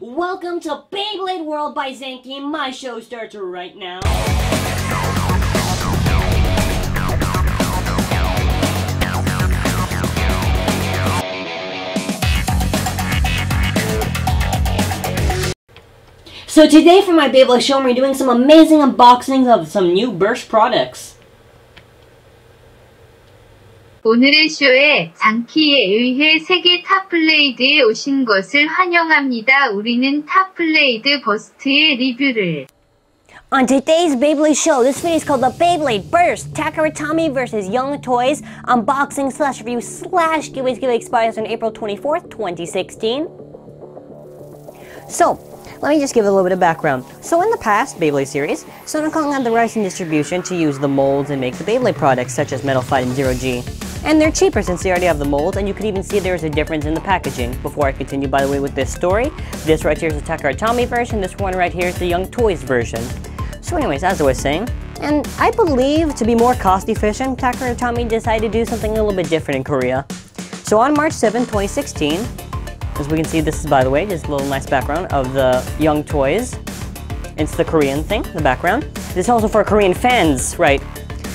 Welcome to Beyblade World by Zenki. My show starts right now. So today for my Beyblade show, we're doing some amazing unboxings of some new Burst products. 오늘의 쇼에 장키에 의해 세계 탑블레이드에 오신 것을 환영합니다. 우리는 탑블레이드 버스트의 리뷰를. On today's Beyblade show, this video is called the Beyblade Burst Takaratomi vs. Young Toys Unboxing / Review / Giveaway expires on April 24th, 2016. So, let me just give a little bit of background. So in the past Beyblade series, Sonokong had the rights and distribution to use the molds and make the Beyblade products such as Metal Fight and Zero G. And they're cheaper since they already have the molds, and you can even see there's a difference in the packaging. Before I continue, by the way, with this story, this right here is the Takaratomi version, this one right here is the Young Toys version. So anyways, as I was saying, and I believe to be more cost efficient, Takaratomi decided to do something a little bit different in Korea. So on March 7, 2016, as we can see, this is, by the way, just a little nice background of the Young Toys. It's the Korean thing, the background. This is also for Korean fans, right?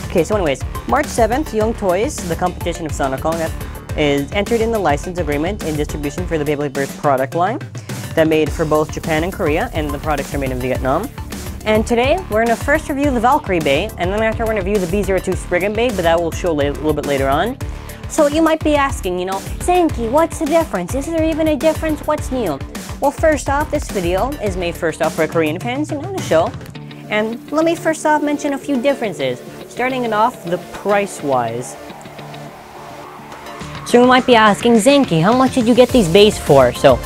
Okay, so anyways, March 7th, Young Toys, the competition of Sonokong, is entered in the license agreement and distribution for the Beyblade Burst product line that made for both Japan and Korea, and the products are made in Vietnam. And today, we're going to first review the Valkyrie Bay, and then after we're going to review the B02 Spriggan Bay, but that will show a little bit later on. So you might be asking, Zenki, what's the difference? Is there even a difference? What's new? Well, first off, this video is made first off for Korean fans, the show. And let me first off mention a few differences. Starting it off, the price-wise. So you might be asking, Zenki, how much did you get these bays for? So,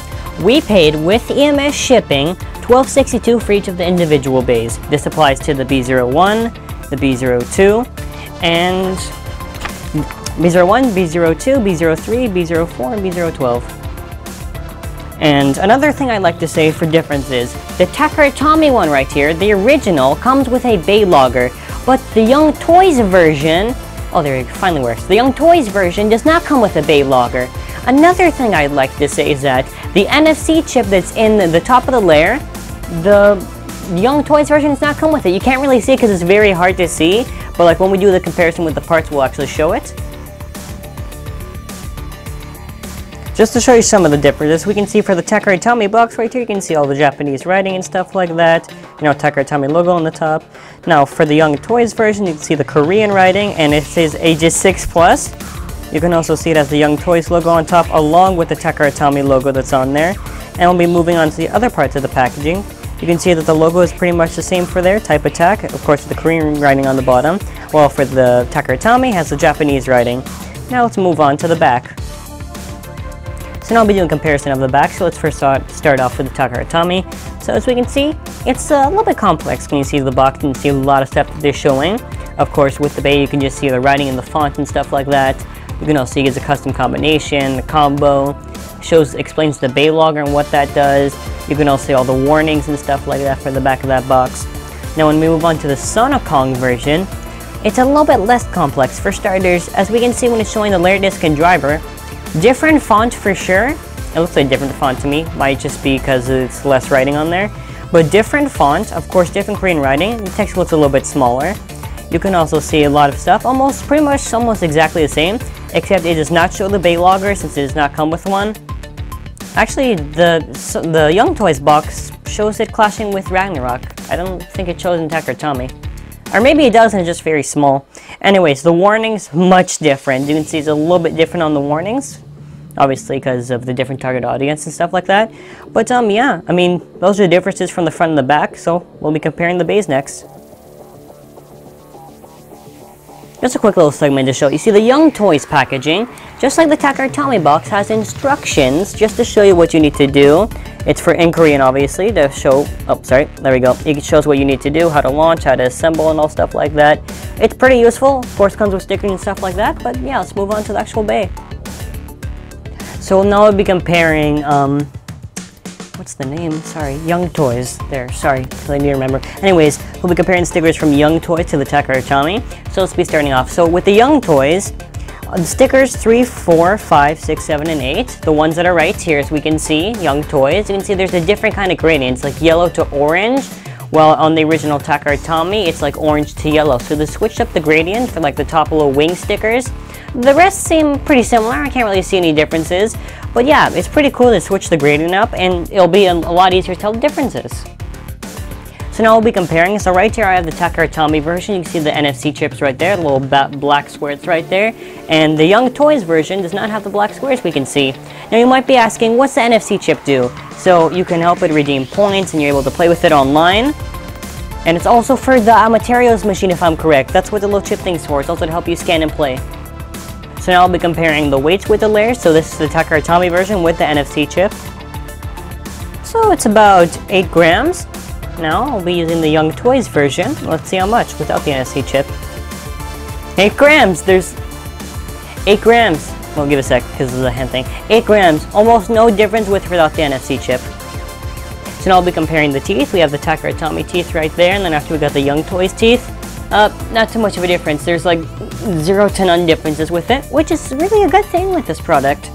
we paid with EMS shipping $12.62 for each of the individual bays. This applies to the B01, the B02, and B01, B02, B03, B04, and B012. And another thing I'd like to say for difference is, the Takaratomi one right here, the original, comes with a bay logger, but the Young Toys version, oh there it finally works, the Young Toys version does not come with a bay logger. Another thing I'd like to say is that the NFC chip that's in the top of the layer, the Young Toys version does not come with it. You can't really see it because it's very hard to see, but like when we do the comparison with the parts, we'll actually show it. Just to show you some of the differences, we can see for the Takaratomi box right here, you can see all the Japanese writing and stuff like that. Takaratomi logo on the top. Now, for the Young Toys version, you can see the Korean writing, and it says ages 6+. You can also see it as the Young Toys logo on top, along with the Takaratomi logo that's on there. And we'll be moving on to the other parts of the packaging. You can see that the logo is pretty much the same for their Type Attack, of course, with the Korean writing on the bottom, while for the Takaratomi, it has the Japanese writing. Now let's move on to the back. So now I'll be doing a comparison of the back, so let's first start off with the Takaratomi. So as we can see, it's a little bit complex when you see the box and see a lot of stuff that they're showing. Of course, with the bay, you can just see the writing and the font and stuff like that. You can also see it's a custom combination, the combo, explains the bay logger and what that does. You can also see all the warnings and stuff like that for the back of that box. Now when we move on to the Sonokong version, it's a little bit less complex. For starters, as we can see when it's showing the layer disc and driver, different font for sure. It looks like a different font to me. Might just be because it's less writing on there. But different font, of course, different Korean writing. The text looks a little bit smaller. You can also see a lot of stuff, almost exactly the same, except it does not show the bay logger since it does not come with one. Actually, the Young Toys box shows it clashing with Ragnarok. I don't think it shows in Takaratomi. Or maybe it does and it's just very small. Anyways, the warnings, much different. You can see it's a little bit different on the warnings. Obviously because of the different target audience and stuff like that. But yeah, those are the differences from the front and the back. So we'll be comparing the bays next. Just a quick little segment to show. You see the Young Toys packaging, just like the Takaratomi box, has instructions just to show you what you need to do. It's in Korean, obviously, to show, there we go. It shows what you need to do, how to launch, how to assemble, and all stuff like that. It's pretty useful. Of course, comes with stickers and stuff like that, but yeah, let's move on to the actual bay. So now we'll be comparing, what's the name? Sorry, Young Toys. There, sorry, I need to remember. Anyways, we'll be comparing stickers from Young Toys to the Takaratomi. So let's be starting off. So with the Young Toys, The stickers 3, 4, 5, 6, 7, and 8. The ones that are right here, as we can see, Young Toys. You can see there's a different kind of gradients, like yellow to orange. While on the original Takara Tomy, it's like orange to yellow. So they switched up the gradient for like the top little wing stickers. The rest seem pretty similar. I can't really see any differences. But yeah, it's pretty cool to switch the gradient up, and it'll be a lot easier to tell the differences. So now we'll be comparing. So right here I have the Takara Tomy version. You can see the NFC chips right there, the little black squares right there. And the Young Toys version does not have the black squares we can see. Now you might be asking, what's the NFC chip do? So you can help it redeem points, and you're able to play with it online. And it's also for the Amaterios machine, if I'm correct. That's what the little chip thing's for. It's also to help you scan and play. So now I'll be comparing the weights with the layers. So this is the Takara Tomy version with the NFC chip. So it's about 8 grams. Now I'll be using the Young Toys version. Let's see how much without the NFC chip. 8 grams! There's 8 grams. Well, give a sec because of the hand thing. 8 grams. Almost no difference with or without the NFC chip. So now I'll be comparing the teeth. We have the Takara Tomy teeth right there, and then after we got the Young Toys teeth. Not too much of a difference. There's like 0 to none differences with it, which is really a good thing with this product.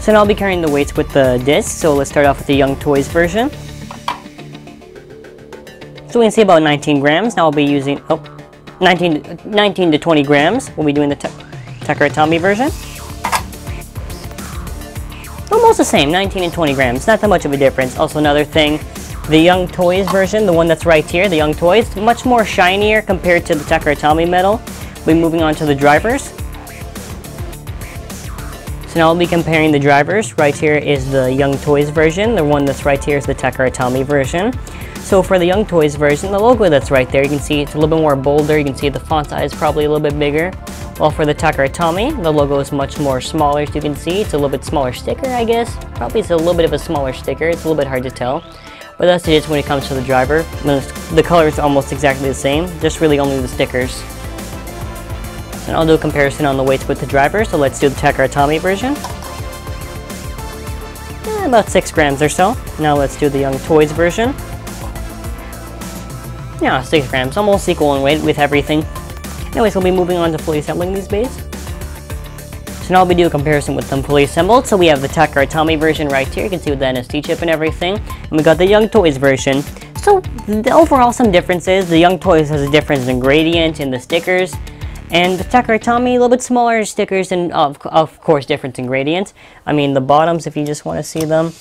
So now I'll be carrying the weights with the disc. So let's start off with the Young Toys version. So we can see about 19 grams. Now I'll be using, 19 to 20 grams. We'll be doing the Takara Tomy version. Almost the same, 19 and 20 grams. Not that much of a difference. Also another thing, the Young Toys version, the one that's right here, the Young Toys, much more shinier compared to the Takara Tomy metal. We'll be moving on to the drivers. So now I'll be comparing the drivers. Right here is the Young Toys version. The one that's right here is the Takara Tomy version. So for the Young Toys version, the logo that's right there, you can see it's a little bit more bolder. You can see the font size is probably a little bit bigger. While for the Takara Tomy, the logo is much more smaller, as you can see. It's a little bit smaller sticker, I guess. Probably it's a little bit of a smaller sticker. It's a little bit hard to tell. But that's it when it comes to the driver. The color is almost exactly the same, just really only the stickers. And I'll do a comparison on the weights with the driver, so let's do the Takara Tomy version. About 6 grams or so. Now let's do the Young Toys version. Yeah, 6 grams, almost equal in weight with everything. Anyways, we'll be moving on to fully assembling these bays. So now we'll be doing a comparison with them fully assembled. So we have the Takara Tomy version right here. You can see with the NFC chip and everything. And we got the Young Toys version. So overall some differences. The Young Toys has a difference in gradient in the stickers. And the Takara Tomy, a little bit smaller stickers and of course difference in gradient. I mean the bottoms, if you just want to see them,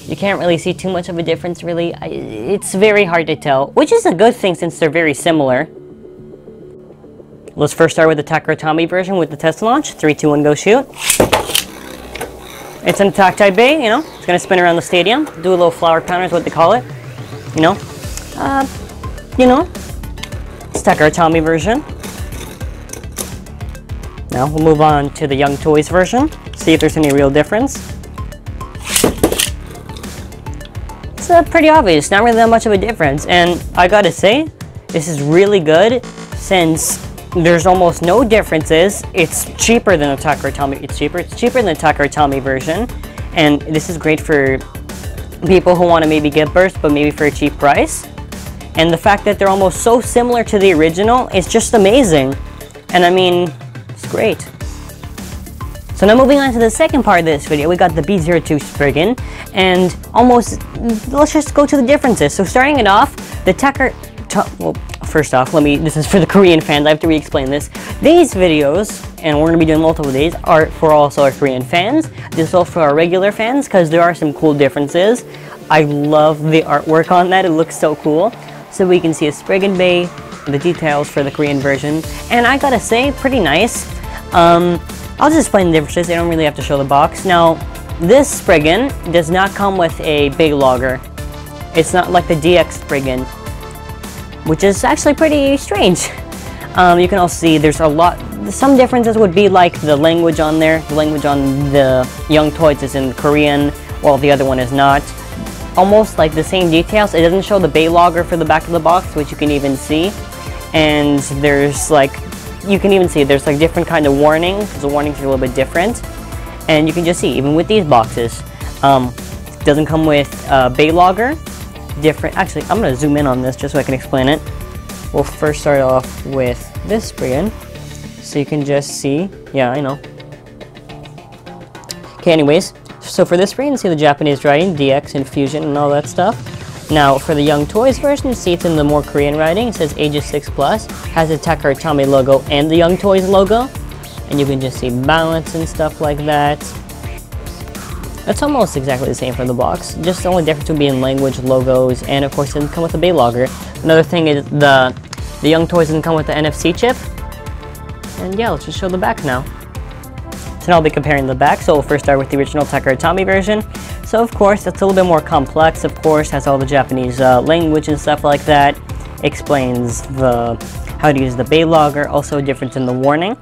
you can't really see too much of a difference really. It's very hard to tell, which is a good thing since they're very similar. Let's first start with the Takara Tomy version with the test launch. 3, 2, 1, go shoot. It's an attack type bay, you know. It's going to spin around the stadium. Do a little flower pound is what they call it. You know. It's Takara Tomy version. Now we'll move on to the Young Toys version. See if there's any real difference. It's pretty obvious. Not really that much of a difference. And I gotta say, this is really good since there's almost no differences. It's cheaper than the Takara Tomy. It's cheaper than the Takara Tomy version, and this is great for people who want to maybe get burst, but maybe for a cheap price. And the fact that they're almost so similar to the original is just amazing. And I mean, it's great. So now moving on to the second part of this video, we got the B02 Spriggan, and let's just go to the differences. So starting it off, the well, first off, this is for the Korean fans, I have to re-explain this. These videos, and we're going to be doing multiple of these, are for also our Korean fans. This is also for our regular fans, because there are some cool differences. I love the artwork on that, it looks so cool. So we can see a Spriggan Bay, the details for the Korean version, and I gotta say, pretty nice. I'll just explain the differences, they don't really have to show the box. Now, this Spriggan does not come with a bay logger. It's not like the DX Spriggan, which is actually pretty strange. You can also see there's some differences would be like the language on there. The language on the Young Toys is in Korean, while the other one is not. Almost like the same details. It doesn't show the bay logger for the back of the box, which you can even see. And there's like, you can even see there's like different kind of warnings. The warnings are a little bit different. And you can just see, even with these boxes, it doesn't come with bay logger. Actually, I'm going to zoom in on this just so I can explain it. We'll first start off with this Spriggan. So you can just see, yeah, I know. Okay, anyways, so for this screen, you see the Japanese writing, DX and Fusion and all that stuff. Now, for the Young Toys version, you see it's in the more Korean writing. It says ages 6+, has the Takara Tomy logo and the Young Toys logo. And you can just see balance and stuff like that. It's almost exactly the same for the box. Just the only difference would be in language, logos, and of course it didn't come with a Baylogger. Another thing is the Young Toys didn't come with the NFC chip. And yeah, let's just show the back now. So now I'll be comparing the back. So we'll first start with the original Takara Tomy version. So of course, it's a little bit more complex. Of course, has all the Japanese language and stuff like that. Explains how to use the Baylogger. Also a difference in the warning.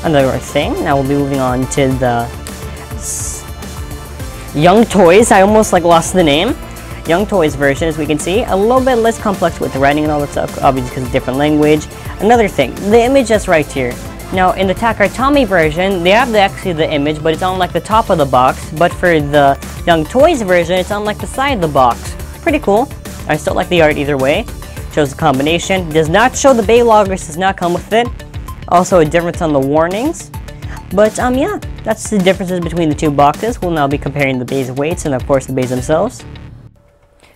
Another thing. Now we'll be moving on to the Young Toys. I almost lost the name. Young Toys version, as we can see, a little bit less complex with the writing and all that stuff, obviously because it's different language. Another thing, the image that's right here. Now, in the Takara Tomy version, they have actually the image, but it's on the top of the box. But for the Young Toys version, it's on the side of the box. Pretty cool. I still like the art either way. Shows the combination. Does not show the Bayloggers, does not come with it. Also a difference on the warnings. But yeah, that's the differences between the two boxes. We'll now be comparing the base weights and of course the base themselves.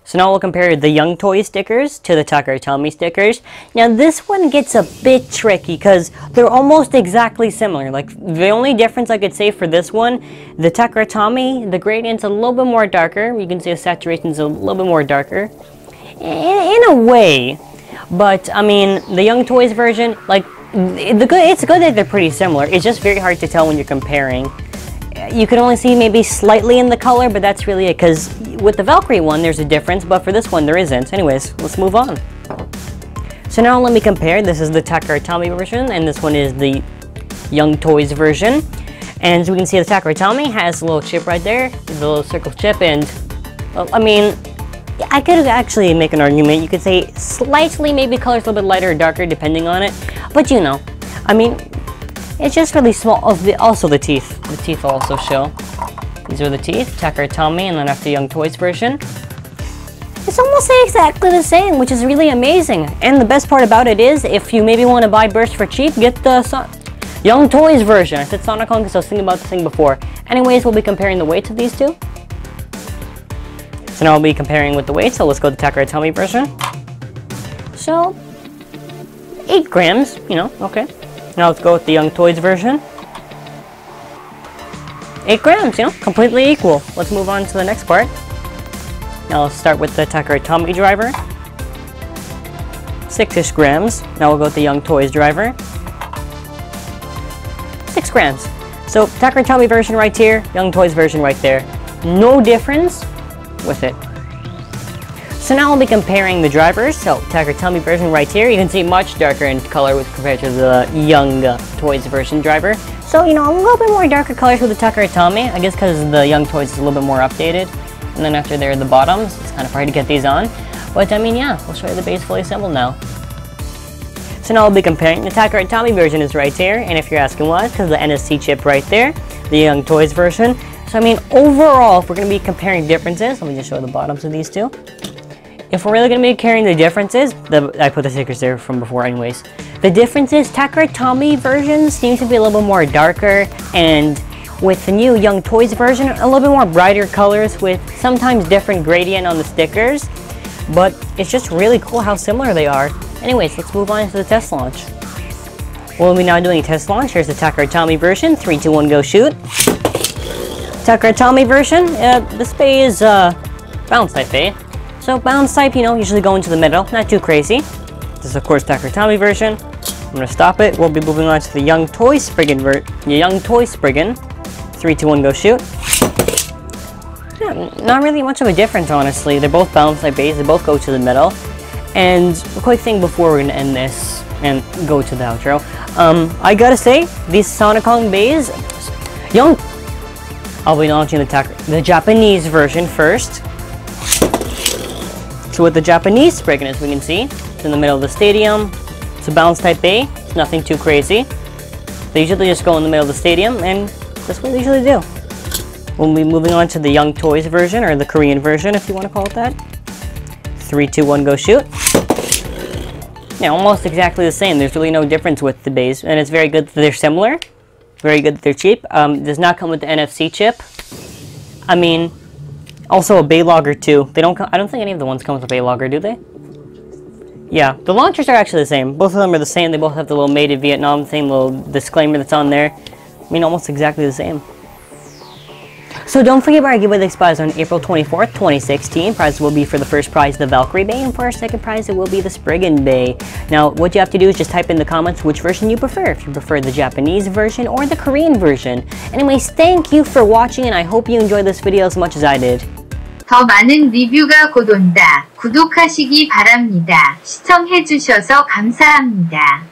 So now we'll compare the Young Toys stickers to the Takara Tomy stickers. Now this one gets a bit tricky because they're almost exactly similar. The only difference I could say for this one, the Takara Tomy, the gradient's a little bit more darker. You can see the saturation's a little bit more darker. In a way. But I mean, the Young Toys version, it's good that they're pretty similar. It's just very hard to tell when you're comparing. You can only see maybe slightly in the color, but that's really it, because with the Valkyrie one, there's a difference, but for this one, there isn't. Anyways, let's move on. So now let me compare. This is the Takara Tomy version, and this one is the Young Toys version. And as we can see, the Takara Tomy has a little chip right there, the little circle chip, and, well, I mean, I could actually make an argument. You could say slightly, maybe color's a little bit lighter or darker, depending on it. But you know, I mean, it's just really small. Also the teeth. The teeth will also show. These are the teeth, Takara Tomy, and then after Young Toys version. It's almost exactly the same, which is really amazing. And the best part about it is, if you maybe want to buy bursts for cheap, get the Young Toys version. I said Sonicon because I was thinking about this thing before. Anyways, we'll be comparing the weights of these two. So now we'll be comparing with the weight, so let's go to the Takara Tomy version. So, 8 grams, you know, okay. Now let's go with the Young Toys version. 8 grams, you know, completely equal. Let's move on to the next part. Now let's start with the Takara Tomy driver. 6-ish grams. Now we'll go with the Young Toys driver. 6 grams. So, Takara Tomy version right here, Young Toys version right there. No difference with it. So now I'll be comparing the drivers. So Takara Tomy version right here, you can see much darker in color compared to the Young Toys version driver. So, you know, a little bit more darker colors with the Takara Tomy, I guess because the Young Toys is a little bit more updated. And then after there are the bottoms, it's kind of hard to get these on. But I mean, yeah, we'll show you the base fully assembled now. So now I'll be comparing. The Takara Tomy version is right here, and if you're asking why, it's because the NSC chip right there, the Young Toys version. So I mean, overall, if we're going to be comparing differences, let me just show the bottoms of these two. If we're really going to be comparing the differences, I put the stickers there from before anyways. The differences, Takara Tomy version seems to be a little bit more darker, and with the new Young Toys version, a little bit more brighter colors with sometimes different gradient on the stickers. But it's just really cool how similar they are. Anyways, let's move on to the test launch. We'll be now doing a test launch. Here's the Takara Tomy version. 3, 2, 1, go shoot. Takara Tomy version, this bay is bounce type bay. So bounce type, you know, usually go into the middle, not too crazy. This is of course Takara Tomy version. I'm gonna stop it. We'll be moving on to the Young Toy Spriggan 3, 2, 1, go shoot. Yeah, not really much of a difference, honestly. They're both bounce type bays. They both go to the middle. And a quick thing before we're gonna end this and go to the outro. I gotta say, these Sonicon bays, I'll be launching the Japanese version first. So with the Japanese Spriggan, as we can see, it's in the middle of the stadium. It's a bounce type bay. It's nothing too crazy. They usually just go in the middle of the stadium, and that's what they usually do. We'll be moving on to the Young Toys version, or the Korean version, if you want to call it that. 3, 2, 1, go shoot. Yeah, almost exactly the same. There's really no difference with the bays, and it's very good that they're similar. Very good that they're cheap. Does not come with the NFC chip. I mean, also a bay logger too. They don't. I don't think any of the ones come with a bay logger, do they? Yeah, the launchers are actually the same. Both of them are the same. They both have the little Made in Vietnam thing, little disclaimer that's on there. I mean, almost exactly the same. So don't forget our giveaway that expires on April 24th, 2016. Prizes will be for the first prize, the Valkyrie Bay, and for our second prize, it will be the Spriggan Bay. Now, what you have to do is just type in the comments which version you prefer, if you prefer the Japanese version or the Korean version. Anyways, thank you for watching, and I hope you enjoyed this video as much as I did. 더 많은 리뷰가 곧 온다. 구독하시기 바랍니다. 시청해주셔서 감사합니다.